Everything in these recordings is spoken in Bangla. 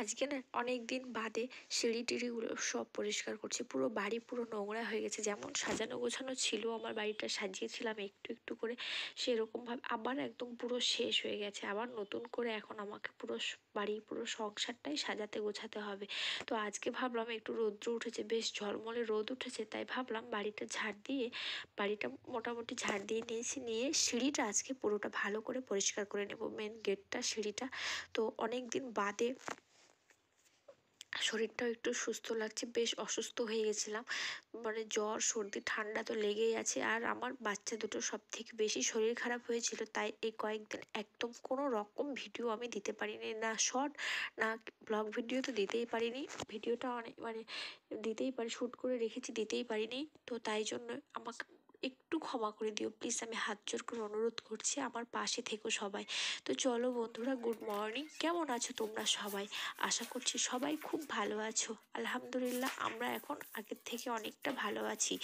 আজকে না অনেক দিন বাদে সিঁড়ি টিড়িগুলো সব পরিষ্কার করছি। পুরো বাড়ি পুরো নোংরা হয়ে গেছে। যেমন সাজানো গোছানো ছিল, আমার বাড়িটা সাজিয়েছিলাম একটু একটু করে, সেরকমভাবে আবার একদম পুরো শেষ হয়ে গেছে। আবার নতুন করে এখন আমাকে পুরো বাড়ি পুরো সংসারটাই সাজাতে গোছাতে হবে। তো আজকে ভাবলাম একটু রৌদ্র উঠেছে, বেশ ঝলমলে রোদ উঠেছে, তাই ভাবলাম বাড়িটা ঝাড় দিয়ে, বাড়িটা মোটামুটি ঝাড় দিয়ে নিয়েছি, নিয়ে সিঁড়িটা আজকে পুরোটা ভালো করে পরিষ্কার করে নেব, মেন গেটটা, সিঁড়িটা। তো অনেক দিন বাদে শরীরটাও একটু সুস্থ লাগছে, বেশ অসুস্থ হয়ে গেছিলাম, মানে জ্বর সর্দি ঠান্ডা তো লেগেই আছে। আর আমার বাচ্চা দুটো সব থেকে বেশি শরীর খারাপ হয়েছিল, তাই এই কয়েকদিন একদম কোনো রকম ভিডিও আমি দিতে পারিনি, না শর্ট না ব্লগ ভিডিও তো দিতেই পারিনি। ভিডিওটা অনেক মানে দিতেই পারি, শ্যুট করে রেখেছি, দিতেই পারিনি। তো তাই জন্য আমাকে একটু ক্ষমা করে দিও প্লিজ, আমি হাত জোর করে অনুরোধ করছি, আমার পাশে থেকো সবাই। তো চলো বন্ধুরা, গুড মর্নিং, কেমন আছো তোমরা সবাই? আশা করছি সবাই খুব ভালো আছো। আলহামদুলিল্লাহ, আমরা এখন আগের থেকে অনেকটা ভালো আছি।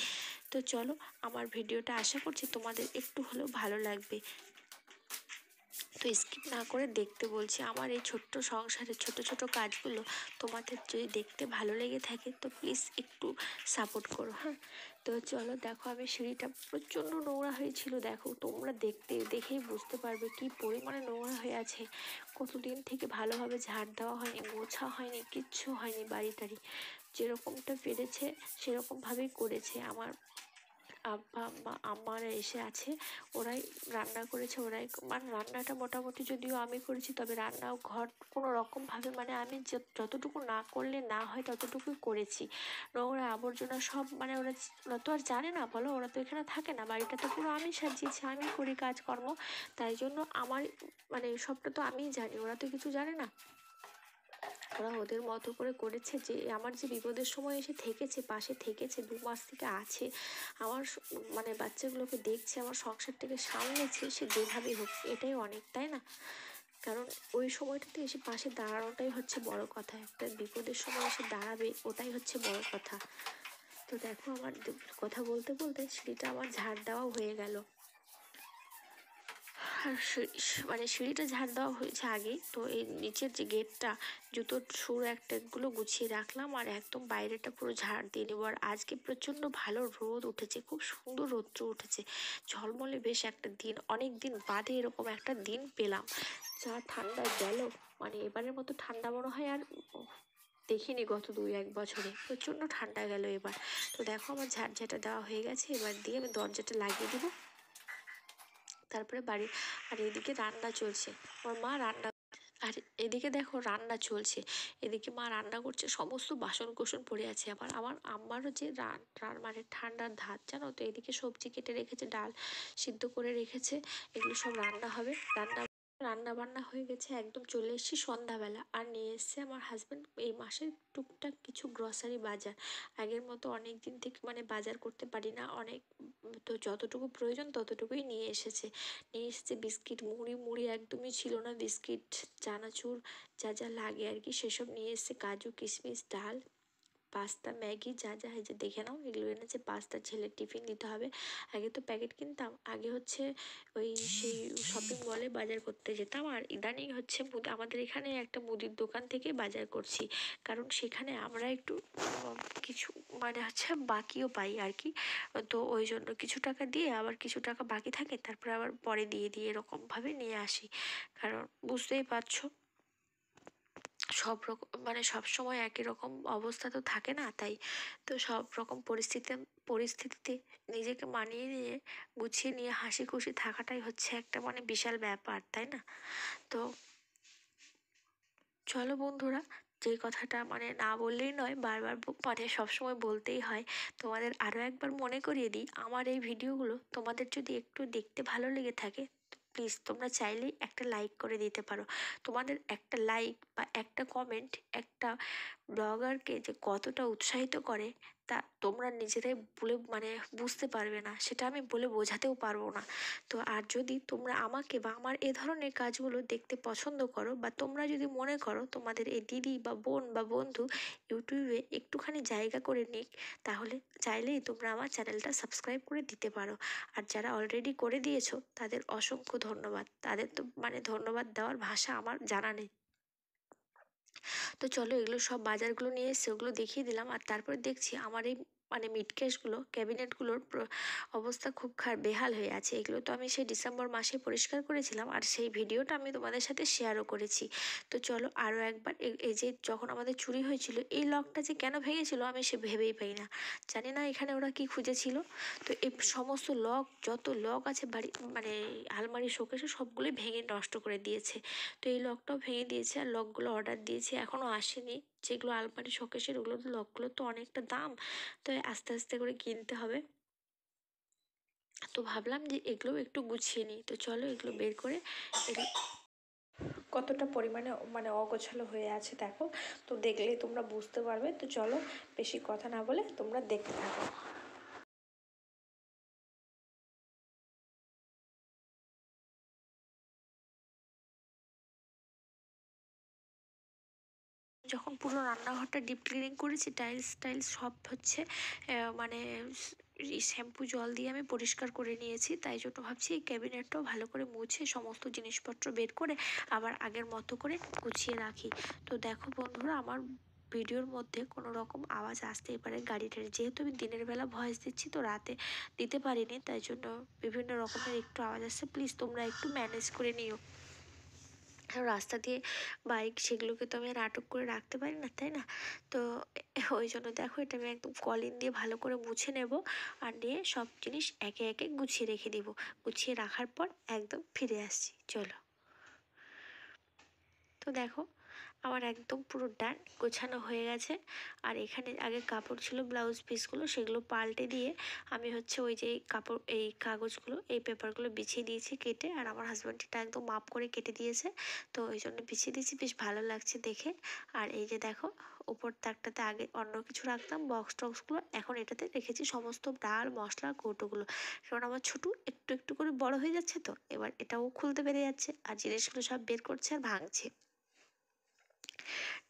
তো চলো, আমার ভিডিওটা আশা করছি তোমাদের একটু হলেও ভালো লাগবে। তো স্কিপ না করে দেখতে বলছি। আমার এই ছোট্ট সংসারের ছোট ছোট কাজগুলো তোমাদের যদি দেখতে ভালো লেগে থাকে তো প্লিজ একটু সাপোর্ট করো, হ্যাঁ। তো চলো, দেখো আমি সিঁড়িটা প্রচণ্ড নোংরা হয়েছিল, দেখো তোমরা দেখেই বুঝতে পারবে কি পরিমাণে নোংরা হয়ে আছে। কতদিন থেকে ভালোভাবে ঝাড় দেওয়া হয়নি, মোছা হয়নি, কিচ্ছু হয়নি। বাড়িটারি যেরকমটা পেরেছে সেরকমভাবেই করেছে। আমার আব্বা আম্মা আমারা এসে আছে, ওরাই রান্না করেছে, ওরাই মানে রান্নাটা মোটামুটি যদিও আমি করেছি, তবে রান্নাও ঘর কোনো রকমভাবে মানে আমি যতটুকু না করলে না হয় ততটুকুই করেছি। নোংরা আবর্জনা সব মানে ওরা ওরা তো আর জানে না, বলো, ওরা তো এখানে থাকে না, বাড়িটা তো পুরো আমি সাজিয়েছি, আমি করি কাজকর্ম, তাই জন্য আমার মানে সবটা তো আমিই জানি, ওরা তো কিছু জানে না। ওরা ওদের মতো করে করেছে, যে আমার যে বিপদের সময় এসে থেকেছে, পাশে থেকেছে, 2 মাস থেকে আছে, আমার মানে বাচ্চাগুলোকে দেখছে, আমার সংসারটাকে সামলেছে, সে যেভাবেই হোক, এটাই অনেক, তাই না? কারণ ওই সময়টাতে এসে পাশে দাঁড়ানোটাই হচ্ছে বড় কথা, একটা বিপদের সময় এসে দাঁড়াবে, ওটাই হচ্ছে বড় কথা। তো দেখো, আমার কথা বলতে বলতে সিঁড়িটা আমার ঝাড় দেওয়াও হয়ে গেল। আর মানে সিঁড়িটা ঝাড় দেওয়া হয়েছে আগেই। তো এই নিচের যে গেটটা, জুতোর সুর একটাগুলো গুছিয়ে রাখলাম, আর একদম বাইরেটা পুরো ঝাড় দিয়ে নেবো। আর আজকে প্রচণ্ড ভালো রোদ উঠেছে, খুব সুন্দর রৌদ্র উঠেছে, ঝলমলে বেশ একটা দিন, অনেক দিন বাদে এরকম একটা দিন পেলাম। যা ঠান্ডা গেল, মানে এবারের মতো ঠান্ডা মনে হয় আর দেখিনি গত 2-1 বছরে, প্রচণ্ড ঠান্ডা গেল এবার। তো দেখো, আমার ঝাড়ঝাঁটা দেওয়া হয়ে গেছে, এবার দিয়ে আমি দরজাটা লাগিয়ে দিব, তারপরে বাড়ি। আর এদিকে রান্না চলছে, আমার মা রান্না, আর এদিকে দেখো রান্না চলছে, এদিকে মা রান্না করছে, সমস্ত বাসন কোসন পড়ে আছে। আবার আমার আম্মারও যে মানে ঠান্ডার ধাত, জানো তো, এদিকে সবজি কেটে রেখেছে, ডাল সিদ্ধ করে রেখেছে, এগুলো সব রান্না হবে। রান্না বান্না হয়ে গেছে, একদম চলে এসেছি সন্ধ্যাবেলা। আর নিয়ে এসছে আমার হাজব্যান্ড এই মাসের টুকটাক কিছু গ্রসারি বাজার। আগের মতো অনেক দিন থেকে মানে বাজার করতে পারি না, অনেক, তো যতটুকু প্রয়োজন ততটুকুই নিয়ে এসেছে বিস্কিট, মুড়ি একদমই ছিল না, বিস্কিট, চানাচুর, যা যা লাগে আর কি, সেসব নিয়ে এসেছে, কাজু কিশমিশ, ডাল, পাস্তা, ম্যাগি, যা যা হয়েছে দেখে নাও, এগুলো এনেছে। পাস্তা ছেলের টিফিন দিতে হবে। আগে তো প্যাকেট কিনতাম, আগে হচ্ছে ওই সেই শপিং মলে বাজার করতে যেতাম, আর ইদানিং হচ্ছে আমাদের এখানে একটা মুদির দোকান থেকে বাজার করছি, কারণ সেখানে আমরা একটু কিছু মানে হচ্ছে বাকিও পাই আর কি। তো ওই জন্য কিছু টাকা দিয়ে আবার কিছু টাকা বাকি থাকে, তারপরে আবার পরে দিয়ে এরকমভাবে নিয়ে আসি। কারণ বুঝতেই পারছো, সব রকম মানে সব সময় একই রকম অবস্থা তো থাকে না, তাই তো সব রকম পরিস্থিতিতে নিজেকে মানিয়ে নিয়ে, গুছিয়ে নিয়ে হাসি খুশি থাকাটাই হচ্ছে একটা মানে বিশাল ব্যাপার, তাই না? তো চলো বন্ধুরা, যে কথাটা মানে না বললেই নয়, বারবার মানে সবসময় বলতেই হয়, তোমাদের আরও একবার মনে করিয়ে দিই, আমার এই ভিডিওগুলো তোমাদের যদি একটু দেখতে ভালো লেগে থাকে, প্লিজ তোমরা চাইলেই একটা লাইক করে দিতে পারো। তোমাদের একটা লাইক বা একটা কমেন্ট একটা ব্লগারকে যে কতটা উৎসাহিত করে, তা তোমরা নিজেরাই বলে মানে বুঝতে পারবে না, সেটা আমি বলে বোঝাতেও পারবো না। তো আর যদি তোমরা আমাকে বা আমার এ ধরনের কাজগুলো দেখতে পছন্দ করো, বা তোমরা যদি মনে করো তোমাদের এই দিদি বা বোন বা বন্ধু ইউটিউবে একটুখানি জায়গা করে নিক, তাহলে চাইলেই তোমরা আমার চ্যানেলটা সাবস্ক্রাইব করে দিতে পারো। আর যারা অলরেডি করে দিয়েছো তাদের অসংখ্য ধন্যবাদ, তাদের তো মানে ধন্যবাদ দেওয়ার ভাষা আমার জানা নেই। তো চলো এগুলো সব বাজারগুলো নিয়ে এসে ওগুলো দেখিয়ে দিলাম। আর তারপরে দেখছি আমার এই মানে মিটকেসগুলো ক্যাবিনেটগুলোর অবস্থা খুব বেহাল হয়ে আছে। এগুলো তো আমি সেই ডিসেম্বর মাসে পরিষ্কার করেছিলাম, আর সেই ভিডিওটা আমি তোমাদের সাথে শেয়ারও করেছি। তো চলো আরও একবার এই যে যখন আমাদের চুরি হয়েছিল এই লকটা যে কেন ভেঙেছিল আমি সে ভেবেই পাই না। জানি না এখানে ওরা কি খুঁজেছিল। তো এই সমস্ত লক যত লক আছে বাড়ি মানে আলমারি শোকেসে সবগুলোই ভেঙে নষ্ট করে দিয়েছে। তো এই লকটাও ভেঙে দিয়েছে, আর লকগুলো অর্ডার দিয়েছি এখনও আসেনি। যেগুলো আলমারি শোকেসের ওগুলো তো লকগুলো তো অনেকটা দাম, তো আস্তে আস্তে করে কিনতে হবে। তো ভাবলাম যে এগুলো একটু গুছিয়ে নিই। তো চলো এগুলো বের করে এগুলো কতটা পরিমাণে মানে অগোছালো হয়ে আছে দেখো। তো দেখলেই তোমরা বুঝতে পারবে। তো চলো বেশি কথা না বলে তোমরা দেখতে থাকো। যখন পুরো রান্নাঘরটা ডিপ ক্লিনিং করেছি টাইলস টাইলস সব হচ্ছে মানে শ্যাম্পু জল দিয়ে আমি পরিষ্কার করে নিয়েছি। তাই জন্য ভাবছি এই ক্যাবিনেটটাও ভালো করে মুছে সমস্ত জিনিসপত্র বের করে আবার আগের মতো করে গুছিয়ে রাখি। তো দেখো বন্ধুরা, আমার ভিডিওর মধ্যে কোনো রকম আওয়াজ আসতেই পারে গাড়িটার, যেহেতু আমি দিনের বেলা ভয়েস দিচ্ছি তো রাতে দিতে পারিনি, তাই জন্য বিভিন্ন রকমের একটু আওয়াজ আসছে। প্লিজ তোমরা একটু ম্যানেজ করে নিও। রাস্তা দিয়ে বাইক সেগুলোকে তো আমি আর আটক করে রাখতে পারি না, তাই না? তো ওই জন্য দেখো এটা আমি একদম কলিন দিয়ে ভালো করে মুছে নেব, আর নিয়ে সব জিনিস একে একে গুছিয়ে রেখে দিব। গুছিয়ে রাখার পর একদম ফিরে আসছি, চলো। তো দেখো আমার একদম পুরো ডান গোছানো হয়ে গেছে। আর এখানে আগে কাপড় ছিল ব্লাউজ পিসগুলো সেগুলো পাল্টে দিয়ে আমি হচ্ছে ওই যে কাপড় এই কাগজগুলো এই পেপারগুলো বিছিয়ে দিয়েছি কেটে, আর আমার হাজব্যান্ড এটা একদম মাপ করে কেটে দিয়েছে। তো ওই জন্য বিছিয়ে দিয়েছি, বেশ ভালো লাগছে দেখে। আর এই যে দেখো উপর তাকটাতে আগে অন্য কিছু রাখতাম বক্স টক্সগুলো, এখন এটাতে রেখেছি সমস্ত ডাল মশলা কৌটোগুলো। কারণ আমার ছোটু একটু একটু করে বড় হয়ে যাচ্ছে, তো এবার এটাও খুলতে পেরে যাচ্ছে আর জিনিসগুলো সব বের করছে আর ভাঙছে,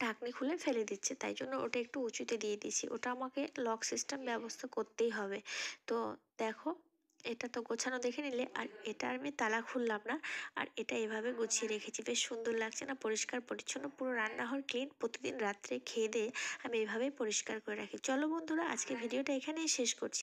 ঢাকনি খুলে ফেলে দিচ্ছে। তাই জন্য ওটা একটু উঁচুতে দিয়ে দিয়েছি, ওটা আমাকে লক সিস্টেম ব্যবস্থা করতেই হবে। তো দেখো এটা তো গোছানো দেখে নিলে, আর এটা আমি তালা খুললাম না, আর এটা এভাবে গুছিয়ে রেখেছি। বেশ সুন্দর লাগছে না? পরিষ্কার পরিচ্ছন্ন পুরো রান্নাঘর ক্লিন। প্রতিদিন রাত্রে খেয়ে দিয়ে আমি এভাবেই পরিষ্কার করে রাখি। চলো বন্ধুরা আজকে ভিডিওটা এখানেই শেষ করছি।